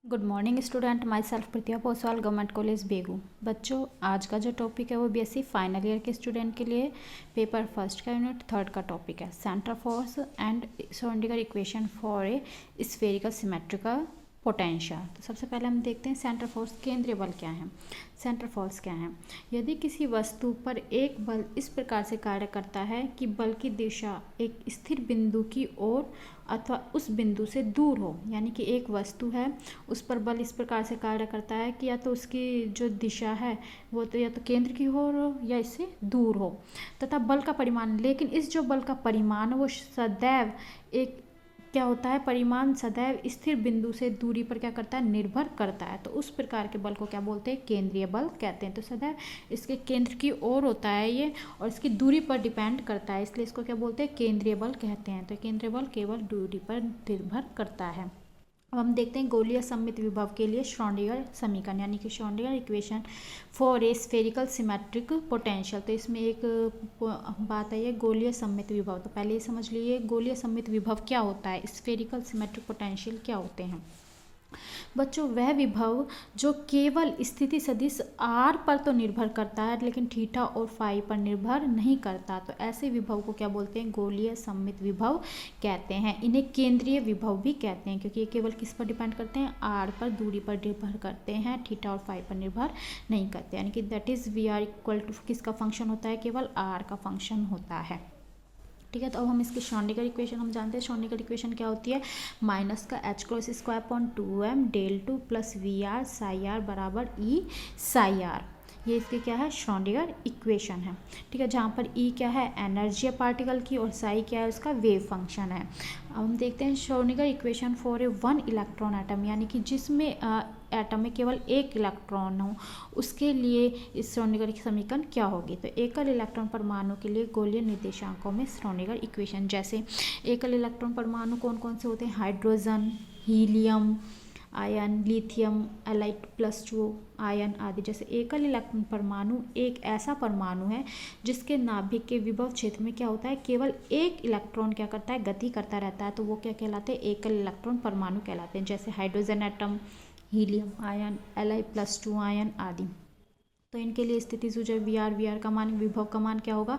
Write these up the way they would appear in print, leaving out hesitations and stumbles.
Good morning student, myself Pratibha Poswal, government college Begu. बच्चों, आज का जो टॉपिक है वो बीएससी फाइनल ईयर के स्टूडेंट के लिए पेपर फर्स्ट का यूनिट 3 का टॉपिक है centre force and Schrodinger equation for a spherical symmetrical potential. तो सबसे पहले हम देखते हैं सेंटर फोर्स, केंद्रीय बल क्या है। सेंटर फोर्स क्या है? यदि किसी वस्तु पर एक बल इस प्रकार से कार्य करता है कि बल की दिशा एक स्थिर बिंदु की ओर अथवा उस बिंदु से दूर हो, यानी कि एक वस्तु है उस पर बल इस प्रकार से कार्य करता है कि या तो उसकी जो दिशा है वो तो या तो केंद्र की ओर हो या इससे दूर हो, तथा बल का परिमाण, लेकिन इस जो बल का परिमाण वो सदैव एक क्या होता है, परिमाण सदैव स्थिर बिंदु से दूरी पर क्या करता है, निर्भर करता है। तो उस प्रकार के बल को क्या बोलते हैं, केंद्रीय बल कहते हैं। तो सदैव इसके केंद्र की ओर होता है ये और इसकी दूरी पर डिपेंड करता है, इसलिए इसको क्या बोलते हैं, केंद्रीय बल कहते हैं। तो केंद्रीय बल केवल दूरी पर निर्भर करता है। अब हम देखते हैं गोलीय सममित विभव के लिए श्रोडिंगर समीकरण, यानी कि Schrodinger equation for a spherical symmetric potential. तो इसमें एक बात है, ये गोलीय सममित विभव। तो पहले ये समझ लीजिए गोलीय सममित विभव क्या होता है, स्फेरिकल सिमेट्रिक पोटेंशियल क्या होते हैं। बच्चों, वह विभव जो केवल स्थिति सदिश आर पर तो निर्भर करता है लेकिन थीटा और फाई पर निर्भर नहीं करता, तो ऐसे विभव को क्या बोलते हैं, गोलीय सममित विभव कहते हैं। इन्हें केंद्रीय विभव भी कहते हैं क्योंकि ये केवल किस पर डिपेंड करते हैं, आर पर, दूरी पर निर्भर करते हैं, थीटा और फाई पर निर्भर नहीं करते, यानी कि that is we are equal to किसका फंक्शन होता है, केवल आर का फंक्शन होता है। ठीक है, तो अब हम इसकी श्रोडिंगर इक्वेशन हम जानते हैं। श्रोडिंगर इक्वेशन क्या होती है, माइनस का H cross square upon 2m del 2 plus V are psi R बराबर ई साई आर। ये इसके क्या है, श्रोडिंगर इक्वेशन है। ठीक है, जहाँ पर ई क्या है, एनर्जी है पार्टिकल की, और साई क्या है, उसका वेव फंक्शन है। अब हम देखते हैं Schrodinger equation for a 1 electron atom, यानी कि जिसमें एटम में केवल एक इलेक्ट्रॉन हो, उसके लिए इस श्रोडिंगर की समीकरण क्या होगी। तो एकल इलेक्ट्रॉन परमाणु के लिए गोलीय निर्देशांकों में श्रोडिंगर इक्वेशन, जैसे एकल इलेक्ट्रॉन परमाणु कौन कौन से होते हैं, हाइड्रोजन, हीलियम आयन, लिथियम एलाइट +2 आयन आदि। जैसे एकल इलेक्ट्रॉन परमाणु एक ऐसा परमाणु है जिसके नाभिक के विभव क्षेत्र में क्या होता है, केवल एक इलेक्ट्रॉन क्या करता है, गति करता रहता है, तो वो क्या कहलाते हैं, एकल इलेक्ट्रॉन परमाणु कहलाते हैं। जैसे hydrogen atom, helium ion, Li+2 ion आदि। तो इनके लिए स्थिति सूचक वी आर का मान, विभव का मान क्या होगा,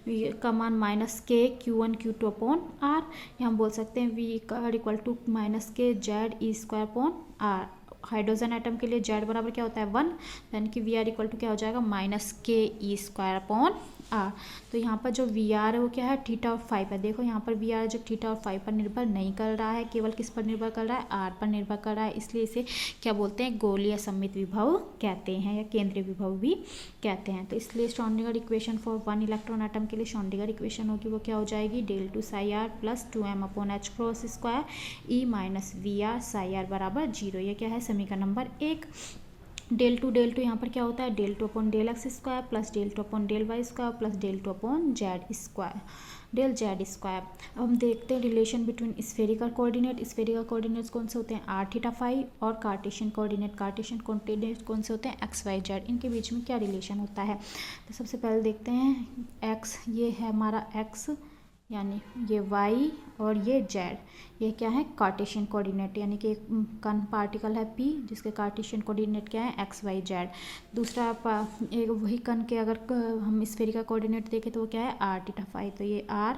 वी का मान माइनस के Q1 Q2 अपॉन आर, या हम बोल सकते हैं वी का इक्वल टू माइनस के Z E square upon R. Hydrogen atom के लिए जेड बराबर क्या होता है 1, यानी कि वी आर इक्वल टू क्या हो जाएगा, माइनस के ई स्क्वायर अपॉन आर। तो यहाँ पर जो वी आर है वो क्या है, थीटा और फाई पर। देखो यहाँ पर वी आर जो थीटा और फाई पर निर्भर नहीं कर रहा है, केवल किस पर निर्भर कर रहा है, आर पर निर्भर कर रहा है, इसलिए इसे क्या बोलते हैं, गोलीय सममित विभव कहते हैं या केंद्रीय विभव भी कहते हैं। तो इसलिए Schrodinger equation for 1 electron atom के लिए श्रोडिंगर इक्वेशन होगी वो क्या हो जाएगी, del 2 psi R plus 2m upon H cross square E minus V are psi R बराबर 0। ये क्या है, समीकरण नंबर 1। डेल टू यहाँ पर क्या होता है, del 2 upon del x square plus del 2 upon del Y square plus del 2 upon Z square, del Z square. अब हम देखते हैं relation between spherical coordinate. Spherical coordinates कौन से होते हैं, आर थीटा फाई, और कार्टेशियन कोऑर्डिनेट कौन से होते हैं, एक्स वाई जेड। इनके बीच में क्या रिलेशन होता है, तो सबसे पहले देखते हैं एक्स, ये है हमारा एक्स, यानी ये y और ये z, ये क्या है, कार्टेशियन कोऑर्डिनेट, यानी कि एक कण पार्टिकल है p जिसके कार्टेशियन कोऑर्डिनेट क्या है, x y z। दूसरा एक वही कण के अगर हम स्फेरिकल कोऑर्डिनेट देखें तो वो क्या है, r थीटा फाई। तो ये r,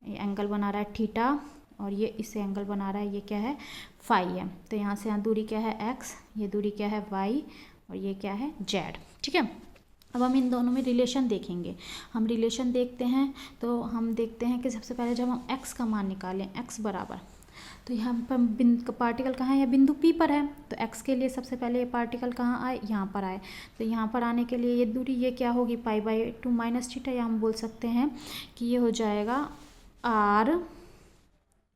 ये एंगल बना रहा है थीटा, और ये इससे एंगल बना रहा है, ये क्या है, फाई है। तो यहाँ से यहाँ दूरी क्या है x, ये दूरी क्या है y, और ये क्या है z। ठीक है, अब हम इन दोनों में रिलेशन देखेंगे। हम रिलेशन देखते हैं तो हम देखते हैं कि सबसे पहले जब हम x का मान निकालें, x बराबर, तो यहाँ पर पार्टिकल कहाँ है, या बिंदु P पर है, तो x के लिए सबसे पहले ये पार्टिकल कहाँ आए, यहाँ पर आए। तो यहाँ पर आने के लिए ये दूरी ये क्या होगी, π/2 माइनस थीटा, या हम बोल सकते हैं कि ये हो जाएगा r,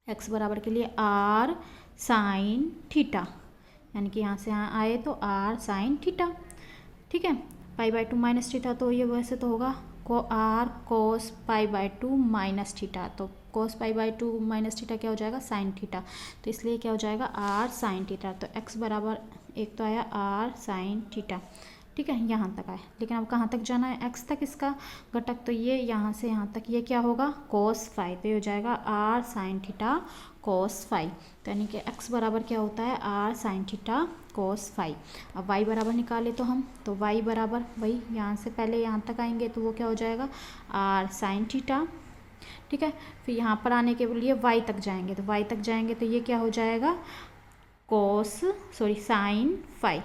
x बराबर के लिए r साइन थीटा, यानी कि यहाँ से यहाँ आए तो r साइन थीटा। ठीक है, π/2 माइनस थीटा, तो ये वैसे तो होगा को आर कोस π/2 माइनस थीटा, तो कोस π/2 माइनस थीटा क्या हो जाएगा, साइन थीटा, तो इसलिए क्या हो जाएगा, आर साइन थीटा। तो x बराबर एक तो आया आर साइन थीटा। ठीक है, यहाँ तक आए, लेकिन अब कहाँ तक जाना है, x तक इसका घटक, तो ये यहाँ से यहाँ तक ये क्या होगा, कोस फाई, तो ये हो जाएगा r sine theta cos phi. तो यानी कि x बराबर क्या होता है r sine theta cos phi. अब y बराबर निकाले तो हम, तो y बराबर वही यहाँ से पहले यहाँ तक आएंगे तो वो क्या हो जाएगा r साइन थीटा, ठीक है। फिर यहाँ पर आने के लिए y तक जाएंगे, तो y तक जाएंगे तो ये क्या हो जाएगा साइन फाई,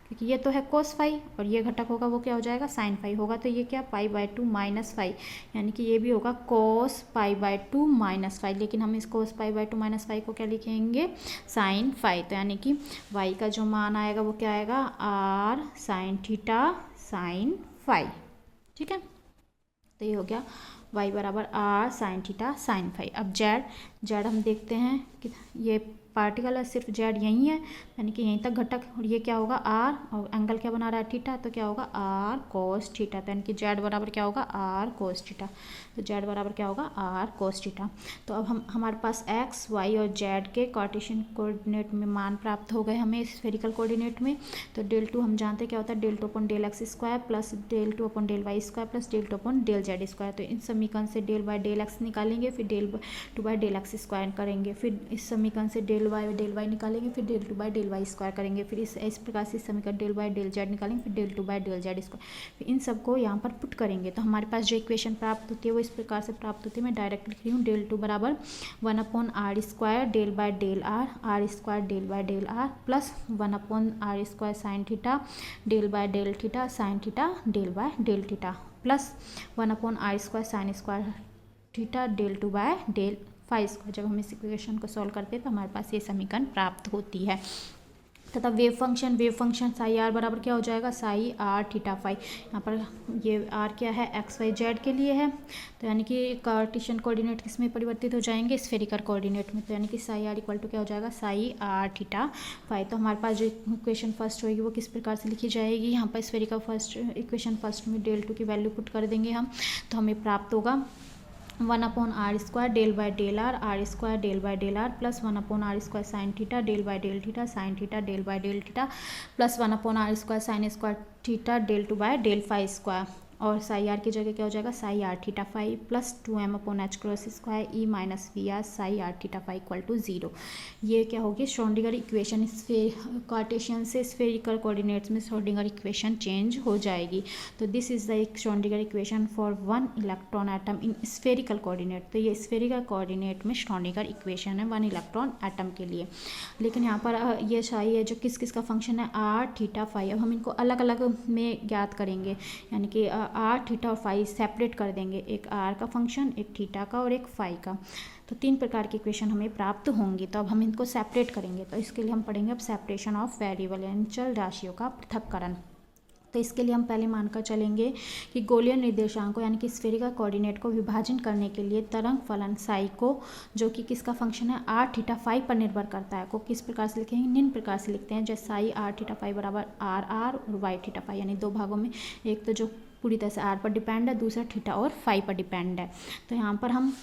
क्योंकि ये तो है कोस फाई और ये घटक होगा वो क्या हो जाएगा साइन फाई होगा। तो ये क्या π/2 माइनस फाई, यानी कि ये भी होगा cos π/2 माइनस फाई, लेकिन हम इस cos π/2 माइनस फाई को क्या लिखेंगे साइन फाई। तो यानी कि y का जो मान आएगा वो क्या आएगा r sine theta sine phi, ठीक है। तो ये हो गया y बराबर r sine theta sine phi. अब जेड हम देखते हैं कि ये पार्टिकल है, सिर्फ जेड यही है, यानी कि यहीं तक घटक, और ये क्या होगा आर, और एंगल क्या बना रहा है थीटा, तो क्या होगा आर कोस थीटा। तो यानी कि जेड बराबर क्या होगा आर कोस थीटा। तो जेड बराबर क्या होगा आर कोस थीटा। तो अब हमारे पास एक्स वाई और जेड के कार्टेशियन कोऑर्डिनेट में मान प्राप्त हो गए हमें स्फेरिकल कोऑर्डिनेट में। तो डेल टू हम जानते क्या होता है del two upon del x square plus del two upon del Y square plus del two upon del Z square. तो इन समीकरण से डेल बाय डेल एक्स निकालेंगे, फिर del two by del x square करेंगे, फिर इस समीकरण से डेल वाई निकालेंगे, फिर del two by del Y square करेंगे, फिर इस प्रकार से समीकरण डेल बाय डेल जेड निकालेंगे, फिर del two by del Z square. फिर इन सबको यहाँ पर पुट करेंगे तो हमारे पास जो इक्वेशन प्राप्त होती है वो इस प्रकार से प्राप्त होती है। मैं डायरेक्ट लिख रही हूँ डेल टू बराबर 1/r² del by del r square del by del r plus 1/r² sine theta del by del theta sine theta del by del theta plus 1/r² sine square theta del two by del phi square. जब हम इस equation को solve करते हैं तो हमारे पास ये समीकरण प्राप्त होती है। तथा वेव फंक्शन साई आर बराबर क्या हो जाएगा साई आर थीटा फाई। यहाँ पर ये आर क्या है एक्स वाई जेड के लिए है, तो यानी कि कार्टेशियन कोऑर्डिनेट किस में परिवर्तित हो जाएंगे स्फेरिकल कोऑर्डिनेट में। तो यानी कि साई आर इक्वल टू क्या हो जाएगा साई आर थीटा फाई। तो हमारे पास जो इक्वेशन फर्स्ट होगी वो किस प्रकार से लिखी जाएगी, यहाँ पर स्फेरिकल फर्स्ट इक्वेशन फर्स्ट में डेल टू की वैल्यू पुट कर देंगे हम, तो हमें प्राप्त होगा 1/r² del by del r square del by del r plus 1/r² sine theta del by del theta sine theta del by del theta plus 1/r² sine square theta del two by del phi square. और psi r की जगह क्या हो जाएगा psi r theta phi plus 2m/h cross square E minus V are psi r theta phi equal to 0। ये क्या होगी Schrodinger equation, Cartesian से स्फेरिकल कोऑर्डिनेट्स में श्रोडिंगर इक्वेशन चेंज हो जाएगी। तो this is the Schrodinger equation for 1 electron atom in spherical coordinate. तो ये स्फेरिकल कोऑर्डिनेट में श्रोडिंगर इक्वेशन है 1 इलेक्ट्रॉन एटम के लिए। लेकिन यहाँ पर ये साई है जो किस किस का फंक्शन है आर थीटा फाई। अब हम इनको अलग अलग में ज्ञात करेंगे, यानी कि आर थीटा और फाई सेपरेट कर देंगे, एक आर का फंक्शन एक थीटा का और एक फाई का। तो 3 प्रकार की इक्वेशन हमें प्राप्त होंगी। तो अब हम इनको सेपरेट करेंगे, तो इसके लिए हम पढ़ेंगे अब सेपरेशन ऑफ वेरिएबल यानी चल राशियों का पृथक्करण। तो इसके लिए हम पहले मानकर चलेंगे कि गोलीय निर्देशांकों यानी कि स्फेरिकल कोऑर्डिनेट को विभाजन करने के लिए तरंग फलन साई को, जो कि किसका फंक्शन है आर थीटा फाई पर निर्भर करता है, को किस प्रकार से लिखेंगे निम्न प्रकार से लिखते हैं जैसे साई आर थीटा फाई बराबर आर और वाई थीटा फाई, यानी 2 भागों में, एक तो जो पूरी तरह से आर पर डिपेंड है, दूसरा थीटा और फाई पर डिपेंड है। तो यहाँ पर हम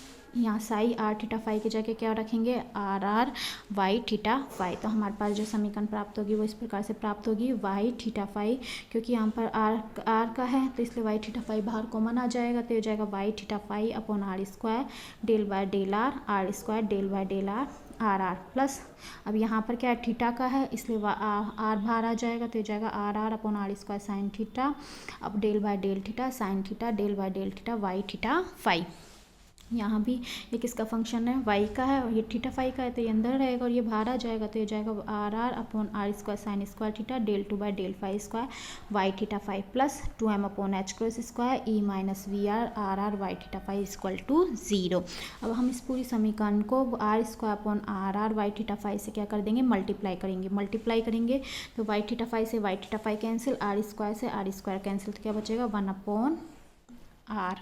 साई आर थीटा फाई की जगह क्या रखेंगे आर वाई थीटा फाई। तो हमारे पास जो समीकरण प्राप्त होगी वो इस प्रकार से प्राप्त होगी वाई थीटा फाई, क्योंकि यहाँ पर आर का है तो इसलिए वाई थीटा फाई बाहर कॉमन आ जाएगा, तो ये जाएगा y theta phi upon are square del by del r square del by del r plus, अब यहाँ पर क्या है थीटा का है इसलिए आर बाहर आ जाएगा, तो ये जाएगा are upon are square sine theta अब del by del theta sine theta del by del theta Y theta phi. यहाँ भी ये किसका फंक्शन है वाई का है और ये थीटा फाई का है, तो ये अंदर रहेगा और ये बाहर आ जाएगा, तो ये जाएगा are upon are square sine square theta del two by del phi square Y theta phi plus 2m/h cross square E minus V r Y theta phi equal to 0। अब हम इस पूरी समीकरण को r square upon r Y theta phi से क्या कर देंगे मल्टीप्लाई करेंगे, तो वाई थीटा फाई से y theta phi cancel, r square से आर स्क्वायर कैंसिल, तो क्या बचेगा 1/r,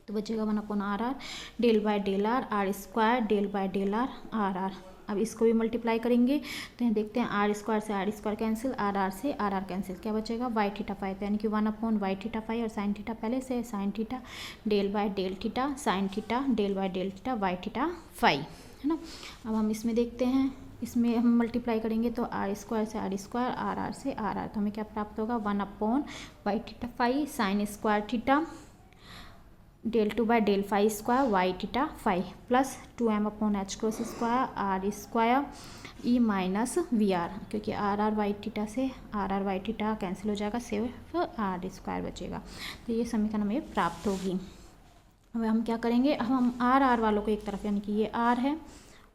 तो बचेगा 1/r del by del r square del by del r. अब इसको भी मल्टीप्लाई करेंगे तो यहाँ देखते हैं आर स्क्वायर से आर स्क्वायर कैंसिल, आर से आर कैंसिल, क्या बचेगा वाई थीटा फाई, तो यानी कि 1/वाई थीटा फाई और साइन थीटा पहले से sine theta del by del theta sine theta del by del theta Y theta phi, है ना। अब हम इसमें देखते हैं, इसमें हम मल्टीप्लाई करेंगे तो आर स्क्वायर से आर स्क्वायर आर से आर, तो हमें क्या प्राप्त होगा 1/वाई theta phi sine square theta del two by del phi square Y theta phi plus 2m upon H cross square are square E minus V R, क्योंकि R Y theta से R Y theta cancel हो जाएगा, सिर्फ are square बचेगा। तो ये समीकरण हमें प्राप्त होगी। अब हम क्या करेंगे, अब हम आर वालों को एक तरफ, यानी कि ये आर है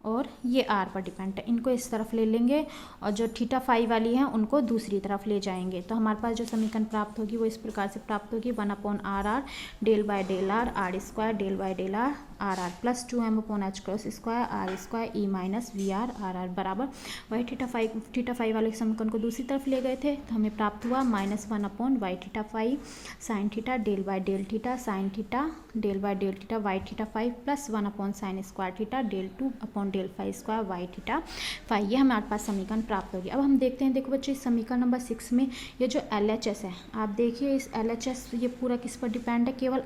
और ये आर पर डिपेंड है, इनको इस तरफ ले लेंगे और जो थीटा फाई वाली हैं उनको दूसरी तरफ ले जाएंगे। तो हमारे पास जो समीकरण प्राप्त होगी वो इस प्रकार से प्राप्त होगी, 1 upon r del by del r square del by del r plus 2m upon H cross square are square E minus V r बराबर वाई थीटा फाई वाले समीकरण को दूसरी तरफ ले गए थे, तो हमें प्राप्त हुआ -1 upon y theta phi sine theta del by del theta sine theta del by del theta Y theta phi plus 1 upon sine square theta del 2 upon del phi square Y theta phi. ये हमारे पास समीकरण प्राप्त होगी। अब हम देखते हैं, देखो बच्चों, इस समीकरण नंबर 6 में ये जो LHS है, आप देखिए इस LHS ये पूरा किस पर डिपेंड है, केवल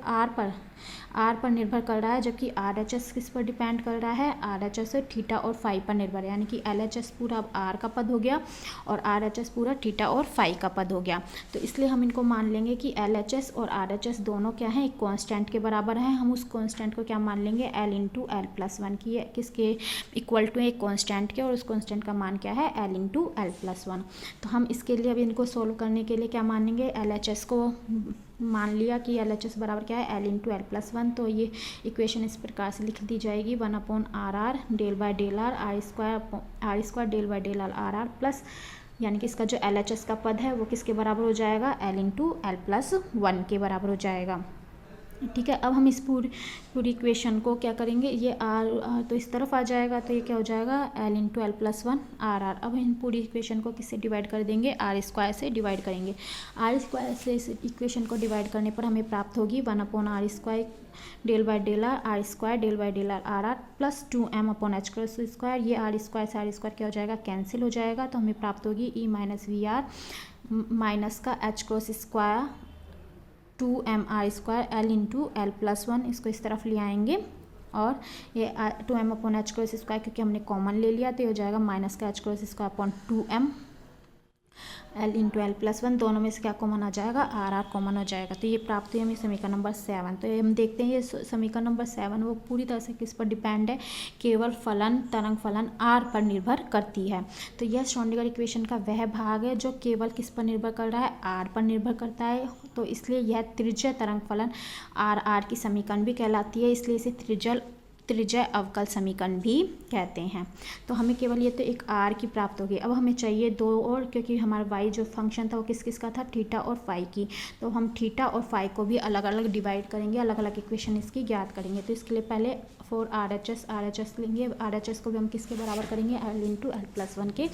आर पर निर्भर कर रहा है, जबकि RHS किस पर डिपेंड कर रहा है, RHS थीटा और फाई पर निर्भर है, यानी कि LHS पूरा अब आर का पद हो गया और RHS पूरा थीटा और फाई का पद हो गया। तो इसलिए हम इनको मान लेंगे कि LHS और RHS दोनों क्या हैं, एक कांस्टेंट के बराबर हैं। हम उस कांस्टेंट को क्या मान लेंगे, L इंटू एल प्लस 1 की, किसके इक्वल टू एक कांस्टेंट के, और उस कांस्टेंट का मान क्या है, L इंटू एल प्लस 1। तो हम इसके लिए अब इनको सोल्व करने के लिए क्या मानेंगे, LHS को मान लिया कि LHS बराबर क्या है, L इंटू एल प्लस 1। तो ये इक्वेशन इस प्रकार से लिख दी जाएगी, 1 upon r del by del r square del by del r plus, यानी कि इसका जो LHS का पद है वो किसके बराबर हो जाएगा, L इंटू एल प्लस 1 के बराबर हो जाएगा। ठीक है, अब हम इस पूरी इक्वेशन को क्या करेंगे, ये आर तो इस तरफ आ जाएगा, तो ये क्या हो जाएगा, L into L plus 1 r. अब इन पूरी इक्वेशन को किससे डिवाइड कर देंगे, आर स्क्वायर से डिवाइड करेंगे। आर स्क्वायर से इस इक्वेशन को डिवाइड करने पर हमें प्राप्त होगी 1 upon are square del by del r square del by del r plus 2m upon H cross square, ये आर स्क्वायर क्या हो जाएगा, कैंसिल हो जाएगा। तो हमें प्राप्त होगी E minus V r minus का H cross square 2m r square L into L plus 1, इसको इस तरफ ले आएंगे और ये 2m upon H cross square क्योंकि हमने कॉमन ले लिया, तो ये हो जाएगा माइनस का H cross square upon 2m L into L plus 1, दोनों में से क्या कॉमन आ जाएगा, आर कॉमन हो जाएगा। तो ये प्राप्त हुई हमें समीकरण नंबर 7। तो ये हम देखते हैं, ये समीकरण नंबर 7 वो पूरी तरह से किस पर डिपेंड है, केवल तरंग फलन आर पर निर्भर करती है। तो यह श्रोडिंगर इक्वेशन का वह भाग है जो केवल किस पर निर्भर कर रहा है, आर पर निर्भर करता है। तो इसलिए यह त्रिज्य तरंग फलन आर की समीकरण भी कहलाती है, इसलिए इसे त्रिज्य अवकल समीकरण भी कहते हैं। तो हमें केवल ये तो एक आर की प्राप्त होगी। अब हमें चाहिए दो और, क्योंकि हमारा वाई जो फंक्शन था वो किस का था, थीटा और फाई की। तो हम थीटा और फाई को भी अलग अलग डिवाइड करेंगे, अलग अलग इक्वेशन इसकी ज्ञात करेंगे। तो इसके लिए पहले फॉर RHS लेंगे, RHS को भी हम किसके बराबर करेंगे, L इंटू एल प्लस 1 के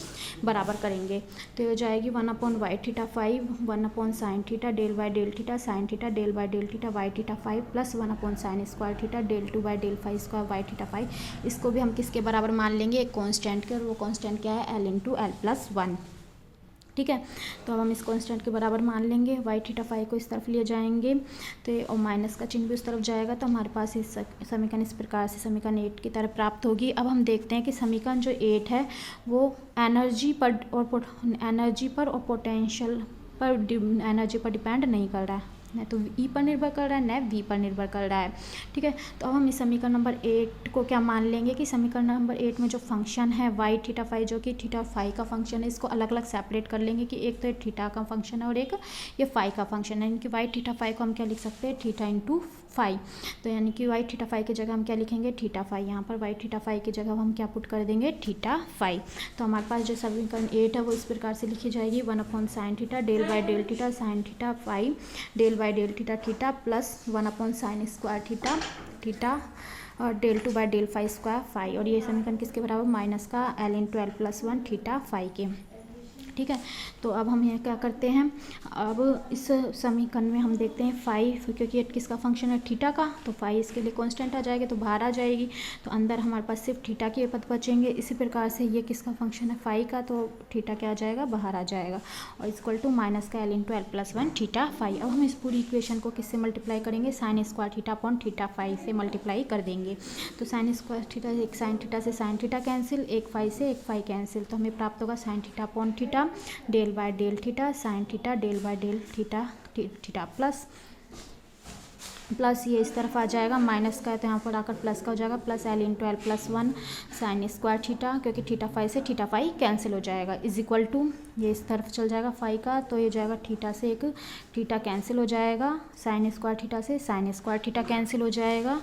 बराबर करेंगे। तो ये हो जाएगी 1 upon y theta 5 1 upon sine theta del by del theta sine theta del by del theta Y theta 5 plus 1 upon sine square theta del 2 by del phi square Y theta 5। इसको भी हम किसके बराबर मान लेंगे, एक कॉन्स्टेंट के, और वो कॉन्स्टेंट क्या है, L इंटू एल प्लस 1। ठीक है, तो अब हम इस कांस्टेंट के बराबर मान लेंगे, वाई थीटा फाई को इस तरफ ले जाएंगे, तो और माइनस का चिन्ह भी उस तरफ जाएगा। तो हमारे पास इस समीकरण इस प्रकार से समीकरण 8 की तरह प्राप्त होगी। अब हम देखते हैं कि समीकरण जो 8 है वो एनर्जी पर और पोटेंशियल पर डिपेंड नहीं कर रहा है, न तो ई पर निर्भर कर रहा है, न वी पर निर्भर कर रहा है। ठीक है, तो अब हम इस समीकरण नंबर 8 को क्या मान लेंगे कि समीकरण नंबर 8 में जो फंक्शन है वाई थीटा फाई, जो कि थीटा और फाई का फंक्शन है, इसको अलग अलग सेपरेट कर लेंगे कि एक तो थीटा का फंक्शन है और एक ये फाई का फंक्शन है। यानी कि वाई थीटा फाई को हम क्या लिख सकते हैं, थीटा इंटू फाई। तो यानी कि वाई थीटा फाई की जगह हम क्या लिखेंगे, थीटा फाई। यहाँ पर वाई थीटा फाई की जगह हम क्या पुट कर देंगे, थीटा फाई। तो हमारे पास जो समीकरण 8 है वो इस प्रकार से लिखी जाएगी, 1 upon sine theta del by del theta sine theta phi del by del theta plus 1 upon sine square theta और del 2 by del phi square phi. और ये समीकरण किसके बराबर, माइनस का L into L plus 1 theta phi के। ठीक है, तो अब हम यहाँ क्या करते हैं, अब इस समीकरण में हम देखते हैं फाई, क्योंकि ये किसका फंक्शन है, थीटा का, तो फाई इसके लिए कांस्टेंट आ जाएगी, तो बाहर आ जाएगी, तो अंदर हमारे पास सिर्फ थीटा के पद बचेंगे। इसी प्रकार से ये किसका फंक्शन है, फाई का, तो थीटा क्या आ जाएगा, बाहर आ जाएगा, और इक्वल टू माइनस का L into L plus 1 theta phi. अब हम इस पूरी इक्वेशन को किससे मल्टीप्लाई करेंगे, sine square theta upon theta phi से मल्टीप्लाई कर देंगे। तो साइन स्क्वायर थीटा, एक साइन थीटा से साइन थीटा कैंसिल, एक फाई से एक फाई कैंसिल, तो हमें प्राप्त होगा sine theta upon theta del by del theta sine theta del by del theta plus plus ये इस तरफ आ जाएगा, माइनस का है तो यहाँ पर आकर प्लस का हो जाएगा, plus L into L plus 1 sign square theta, क्योंकि थीटा फाई से थीटा फाई कैंसिल हो जाएगा, इज इक्वल टू ये इस तरफ चल जाएगा फाई का, तो ये जाएगा थीटा से एक थीटा कैंसिल हो जाएगा, साइन स्क्वायर थीटा से साइन स्क्वायर थीटा कैंसिल हो जाएगा,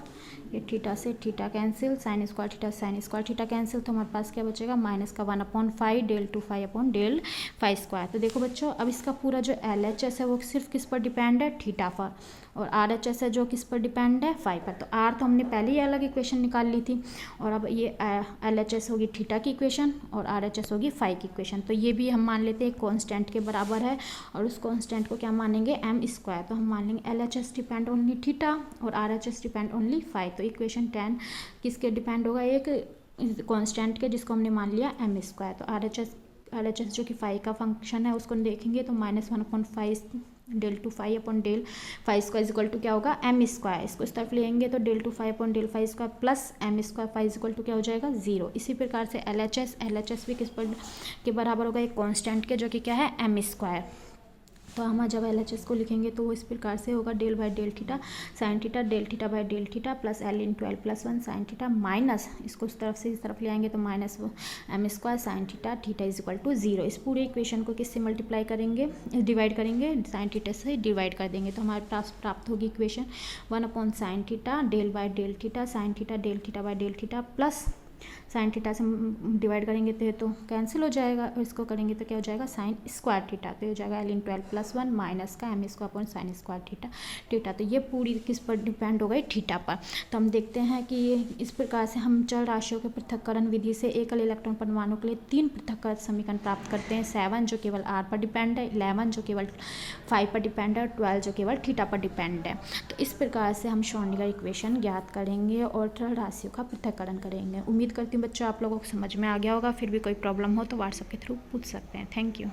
ये थीटा से theta cancel, sine square theta sine square theta cancel, तो हमारे पास क्या बचेगा माइनस का 1/5 del two phi upon del phi square. तो देखो बच्चों, अब इसका पूरा जो LHS है वो सिर्फ किस पर डिपेंड है, थीटा पर, और RHS है जो किस पर डिपेंड है, फाई पर। तो आर तो हमने पहले ही अलग इक्वेशन निकाल ली थी, और अब ये LHS होगी थीटा की इक्वेशन और RHS होगी फाई की इक्वेशन। तो ये भी हम मान लेते हैं कांस्टेंट के बराबर है, और उस कांस्टेंट को क्या मानेंगे, m स्क्वायर। तो हम मान लेंगे LHS डिपेंड ओनली थीटा और RHS डिपेंड ओनली फाई। तो इक्वेशन 10 किसके डिपेंड होगा, एक कांस्टेंट के जिसको हमने मान लिया m स्क्वायर। तो RHS जो कि फाई का फंक्शन है उसको देखेंगे तो -1/5 del two phi upon del phi square equal to क्या होगा, m स्क्वायर। इसको इस तरफ लेंगे तो del two phi upon del phi square plus m square phi equal to क्या हो जाएगा, 0। इसी प्रकार से LHS भी किस पर के बराबर होगा, एक कांस्टेंट के जो कि क्या है m स्क्वायर। तो हम जब LHS को लिखेंगे तो वो इस प्रकार से होगा del by del theta sine theta del theta by del theta plus L into L plus 1 sine theta minus, इसको इस तरफ से इस तरफ ले आएंगे तो minus m square sine theta theta is equal to 0। इस पूरे इक्वेशन को किससे मल्टीप्लाई करेंगे, डिवाइड करेंगे, साइन थीटा से डिवाइड कर देंगे तो हमारे पास प्राप्त होगी equation 1/sin theta del by del theta sine theta del theta by del theta plus sine theta से डिवाइड करेंगे तो कैंसिल हो जाएगा, और इसको करेंगे तो क्या हो जाएगा साइन स्क्वायर थीटा, तो ये हो जाएगा L into L plus 1 minus का m square upon sine square theta. तो ये पूरी किस पर डिपेंड हो गई, थीटा पर। तो हम देखते हैं कि ये इस प्रकार से हम चर राशियों के पृथक्करण विधि से एकल इलेक्ट्रॉन परमाणु के लिए 3 पृथक्करण समीकरण प्राप्त करते हैं। 7 जो केवल r पर डिपेंड है, 11 जो केवल फाई पर डिपेंड है, 12 जो केवल थीटा पर डिपेंड है। तो इस प्रकार से हम श्रोडिंगर इक्वेशन ज्ञात करेंगे और चर राशियों का पृथक्करण करेंगे। उम्मीद करती हूँ बच्चों आप लोगों को समझ में आ गया होगा। फिर भी कोई प्रॉब्लम हो तो व्हाट्सएप के थ्रू पूछ सकते हैं। Thank you.